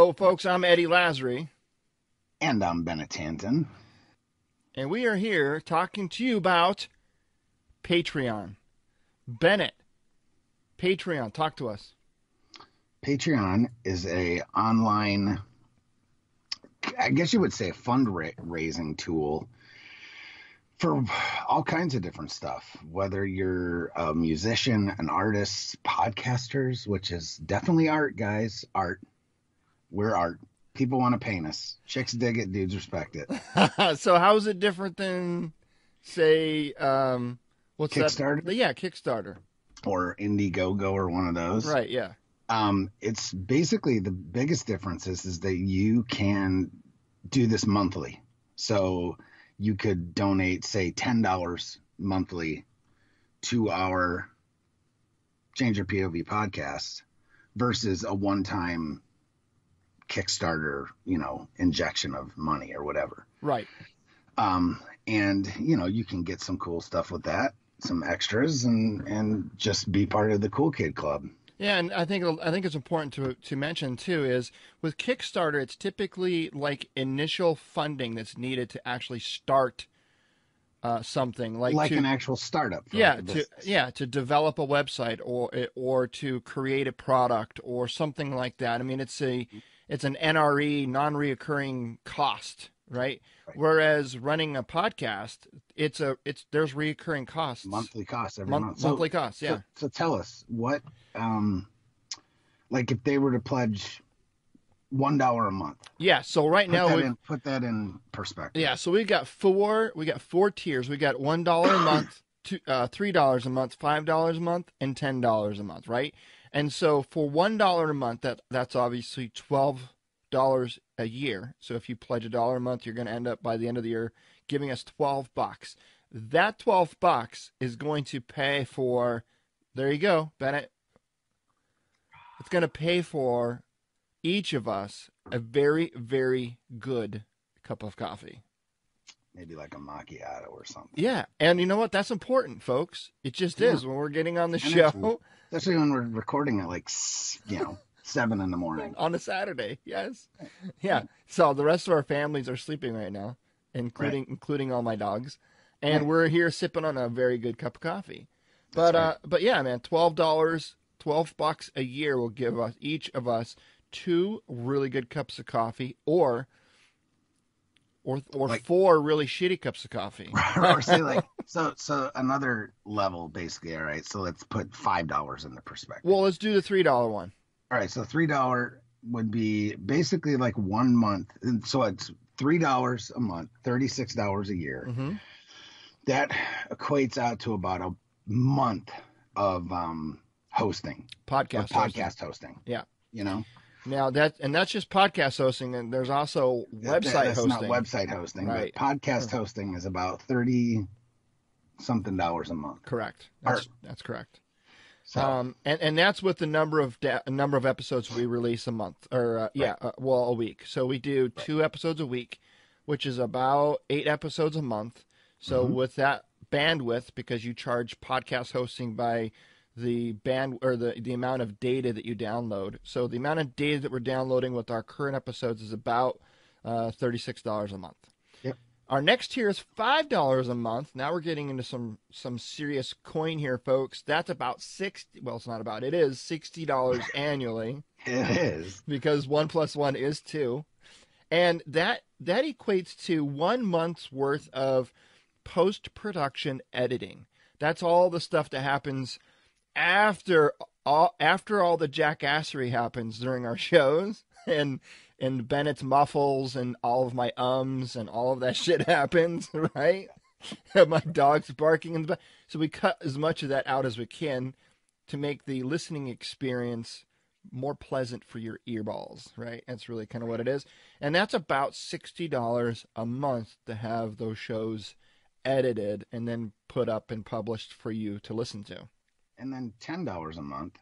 Hello, folks. I'm Eddie Lazary, And I'm Bennett Tanton. and we are here talking to you about Patreon. Bennett, Patreon, talk to us. Patreon is a online, I guess you would say, a fundraising tool for all kinds of different stuff. Whether you're a musician, an artist, podcasters, which is definitely art, guys. Art. We're art. People want to paint us. Chicks dig it. Dudes respect it. So, how is it different than, say, what's Kickstarter? that? Yeah, Kickstarter. Or Indiegogo or one of those. Right. Yeah. It's basically the biggest difference is that you can do this monthly. So you could donate, say, $10 monthly to our Change Your POV podcast versus a one-time Kickstarter, injection of money or whatever. Right. And you can get some cool stuff with that, some extras, and just be part of the Cool Kid Club. Yeah, and I think it's important to mention too is with Kickstarter, it's typically like initial funding that's needed to actually start something like an actual startup. To develop a website or to create a product or something like that. I mean, it's an NRE, non-reoccurring cost, right? Whereas running a podcast, there's reoccurring costs, monthly costs every month. Monthly costs, yeah. So tell us what, like if they were to pledge $1 a month. Yeah. So right now put that in perspective. Yeah. So we got four tiers. We got $1 a month, $3 a month, $5 a month, and $10 a month, right? And so for $1 a month, that's obviously $12 a year. So if you pledge $1 a month, you're going to end up by the end of the year giving us $12. That $12 is going to pay for. There you go, Bennett. It's going to pay for each of us a very, very good cup of coffee. Maybe like a macchiato or something. Yeah. And you know what? That's important, folks. It just is when we're getting on the show. Especially when we're recording at 7 in the morning. On a Saturday, yes. Yeah. So the rest of our families are sleeping right now, including all my dogs. And we're here sipping on a very good cup of coffee. But yeah, man, $12 a year will give us each of us 2 really good cups of coffee or 4 really shitty cups of coffee. Or say so another level basically. All right, so let's put $5 in the perspective. Well, let's do the $3 one. All right, so $3 would be basically like 1 month. And so it's $3 a month, $36 a year. Mm-hmm. That equates out to about a month of hosting. Podcast hosting. Yeah. Now that's just podcast hosting, and there's also website hosting. That's not website hosting, right. But podcast hosting is about $30-something a month. Correct. That's correct. So. And that's with the number of episodes we release a month, or a week. So we do 2 episodes a week, which is about 8 episodes a month. So with that bandwidth, because you charge podcast hosting by the the amount of data that you download. So the amount of data that we're downloading with our current episodes is about $36 a month. Yep. Our next tier is $5 a month. Now we're getting into some serious coin here, folks. That's about it is $60 annually. It is. Because 1 + 1 is 2. And that equates to 1 month's worth of post-production editing. That's all the stuff that happens after all the jackassery happens during our shows, and Bennett's muffles and all of my and all of that shit happens, right? My dog's barking in the back. So we cut as much of that out as we can to make the listening experience more pleasant for your earballs, right? That's really kind of what it is. And that's about $60 a month to have those shows edited and then put up and published for you to listen to. And then $10 a month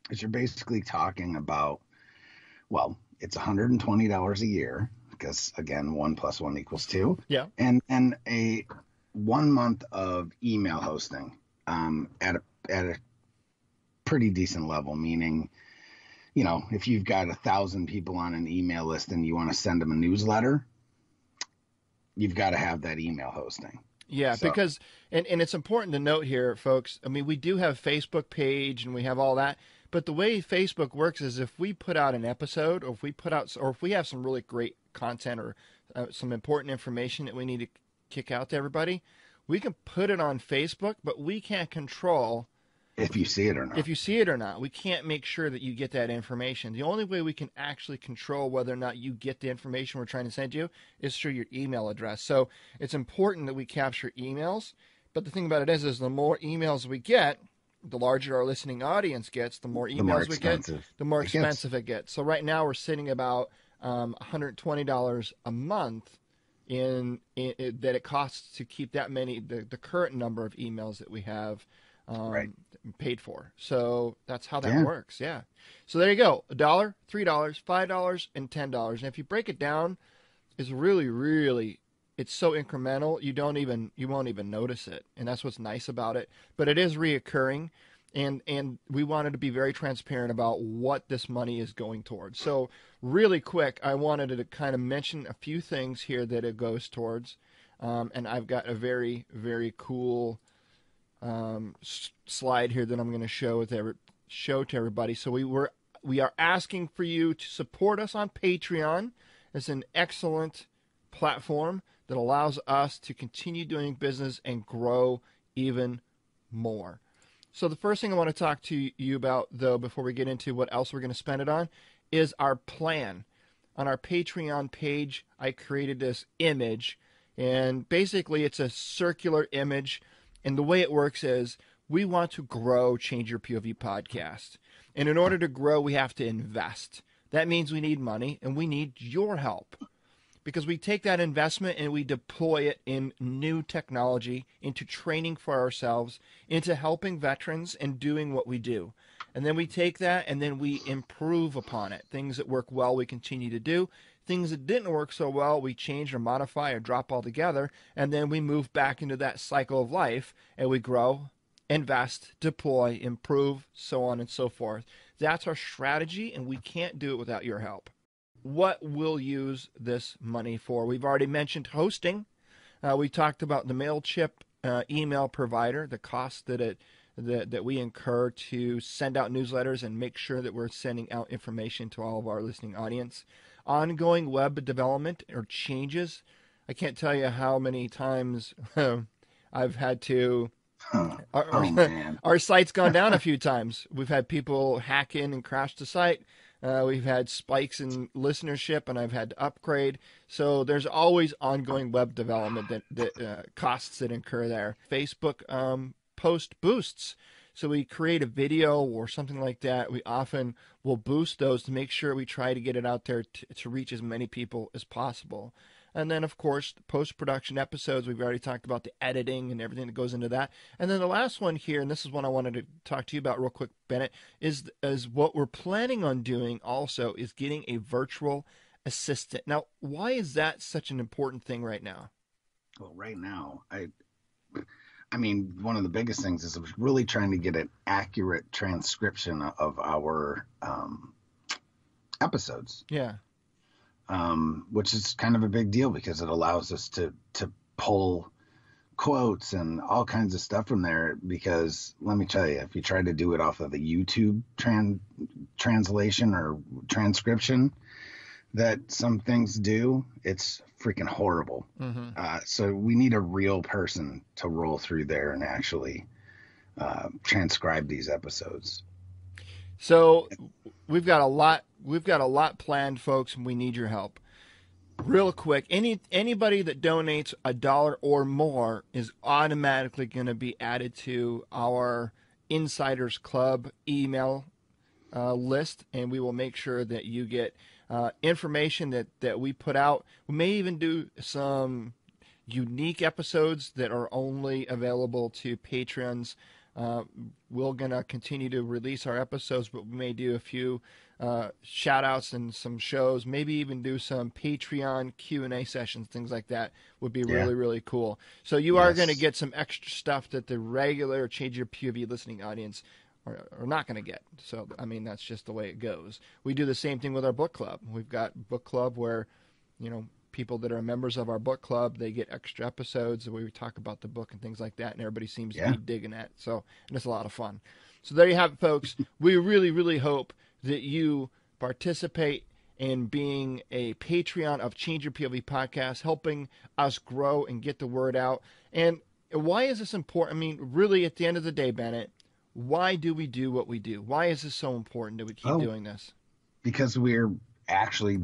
is you're basically talking about, well, it's $120 a year because, again, 1 + 1 = 2. Yeah. And a 1 month of email hosting at a pretty decent level, meaning if you've got 1,000 people on an email list and you want to send them a newsletter, you've got to have that email hosting. Yeah, So, because and it's important to note here, folks. I mean, we do have Facebook page and we have all that, but the way Facebook works is if we put out an episode, or if we have some really great content or some important information that we need to kick out to everybody, we can put it on Facebook, but we can't control if you see it or not. if you see it or not. We can't make sure that you get that information. The only way we can actually control whether or not you get the information we're trying to send you is through your email address. So it's important that we capture emails. But the thing about it is the more emails we get, the larger our listening audience gets, the more emails we get, the more expensive it gets. So right now we're sitting about $120 a month in that it costs to keep that many, the current number of emails that we have paid for. So that's how that works. Yeah. So there you go. $1, $3, $5, and $10. And if you break it down, it's really, really, it's so incremental. You won't even notice it. And that's what's nice about it. But it is reoccurring. And we wanted to be very transparent about what this money is going towards. So really quick, I wanted to kind of mention a few things here that it goes towards. And I've got a very, very cool slide here that I'm going to show to everybody. So we are asking for you to support us on Patreon. It's an excellent platform that allows us to continue doing business and grow even more. So the first thing I want to talk to you about, though, before we get into what else we're going to spend it on, is our plan. On our Patreon page, I created this image, and basically it's a circular image. And the way it works is we want to grow Change Your POV podcast. And in order to grow, we have to invest. That means we need money, and we need your help. Because we take that investment and we deploy it in new technology, into training for ourselves, into helping veterans and doing what we do. And then we take that and then we improve upon it. Things that work well, we continue to do. Things that didn't work so well, we change or modify or drop altogether. And then we move back into that cycle of life and we grow, invest, deploy, improve, so on and so forth. That's our strategy, and we can't do it without your help. What we'll use this money for? We've already mentioned hosting. We talked about the MailChimp email provider, the cost that we incur to send out newsletters and make sure that we're sending out information to all of our listening audience. Ongoing web development or changes. I can't tell you how many times I've had to. Our site's gone down a few times. We've had people hack in and crash the site. We've had spikes in listenership, and I've had to upgrade. So there's always ongoing web development that costs that incur there. Facebook post boosts. So we create a video or something like that. We often will boost those to make sure we try to get it out there to reach as many people as possible. And then, of course, post-production episodes. We've already talked about the editing and everything that goes into that. And then the last one here, and this is one I wanted to talk to you about real quick, Bennett, is what we're planning on doing also is getting a virtual assistant. Now, why is that such an important thing right now? Well, right now, I mean, one of the biggest things is really trying to get an accurate transcription of our episodes. Yeah. Which is kind of a big deal because it allows us to pull quotes and all kinds of stuff from there. Because let me tell you, if you try to do it off of the YouTube translation or transcription that some things do, it's freaking horrible. Mm-hmm. So we need a real person to roll through there and actually transcribe these episodes. So we've got a lot planned, folks, and we need your help. Real quick, anybody that donates $1 or more is automatically going to be added to our Insiders Club email list, and we will make sure that you get information that we put out. We may even do some unique episodes that are only available to patrons. We're going to continue to release our episodes, but we may do a few shout outs and some shows, maybe even do some Patreon Q&A sessions, things like that would be really, really cool. So you are going to get some extra stuff that the regular Change Your POV listening audience are not going to get. So, I mean, that's just the way it goes. We do the same thing with our book club. We've got book club where, people that are members of our book club, they get extra episodes where we talk about the book and things like that, and everybody seems to be digging that. So, and it's a lot of fun. So there you have it, folks. We really, really hope that you participate in being a Patreon of Change Your POV podcast, helping us grow and get the word out. And why is this important? I mean, really, at the end of the day, Bennett, why do we do what we do? Why is this so important that we keep doing this? Because we're actually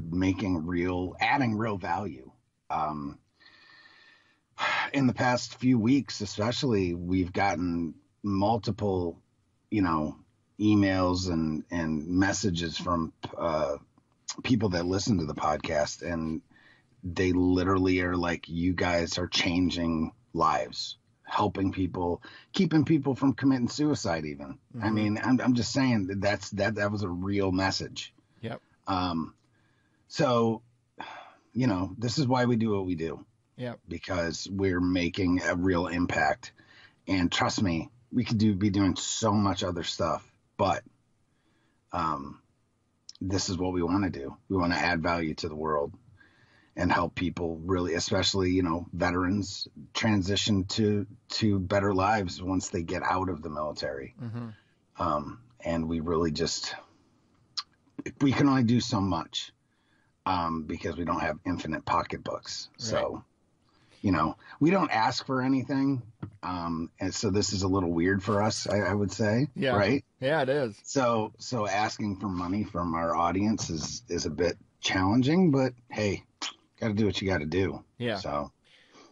adding real value. In the past few weeks, especially, we've gotten multiple, emails and messages from people that listen to the podcast, and they literally are like, you guys are changing lives, helping people, keeping people from committing suicide even. Mm-hmm. I mean, I'm just saying that was a real message. Yep. So, this is why we do what we do. Yep. Because we're making a real impact. And trust me, we could be doing so much other stuff, but this is what we want to do. We want to add value to the world and help people, really, especially, veterans transition to better lives once they get out of the military. Mm-hmm. And we really we can only do so much because we don't have infinite pocketbooks. Right. So, we don't ask for anything. And so this is a little weird for us, I would say. Yeah. Right? Yeah, it is. So asking for money from our audience is a bit challenging, but hey, got to do what you got to do. Yeah.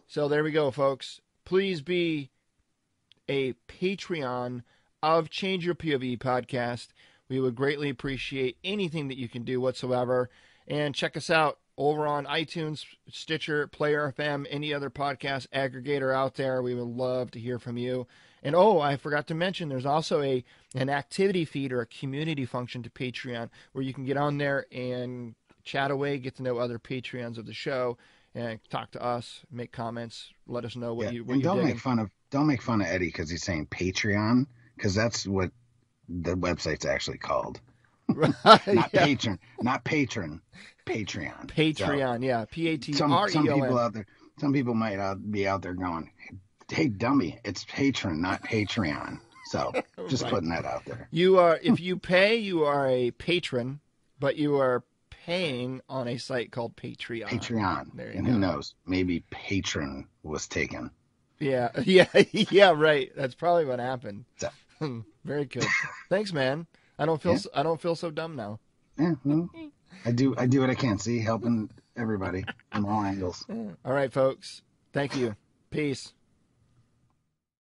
So there we go, folks. Please be a Patreon of Change Your POV podcast. We would greatly appreciate anything that you can do whatsoever. And check us out over on iTunes, Stitcher, Player FM, any other podcast aggregator out there. We would love to hear from you. And I forgot to mention, there's also an activity feed or a community function to Patreon where you can get on there and chat away, get to know other Patreons of the show, and talk to us, make comments, let us know what you don't make fun of Eddie because he's saying Patreon, because that's what the website's actually called. Right, not patron, Patreon. Patreon, yeah, Patreon. Some people might be out there going, "Hey, dummy, it's Patron, not Patreon." So just right. Putting that out there. You are, if you pay, you are a patron, but you are paying on a site called Patreon. And who knows? Maybe patron was taken. Yeah, right. That's probably what happened. So. Very good. Thanks, man. I don't feel so dumb now. Yeah, well, I do what I can. See, helping everybody from all angles. All right, folks. Thank you. Peace.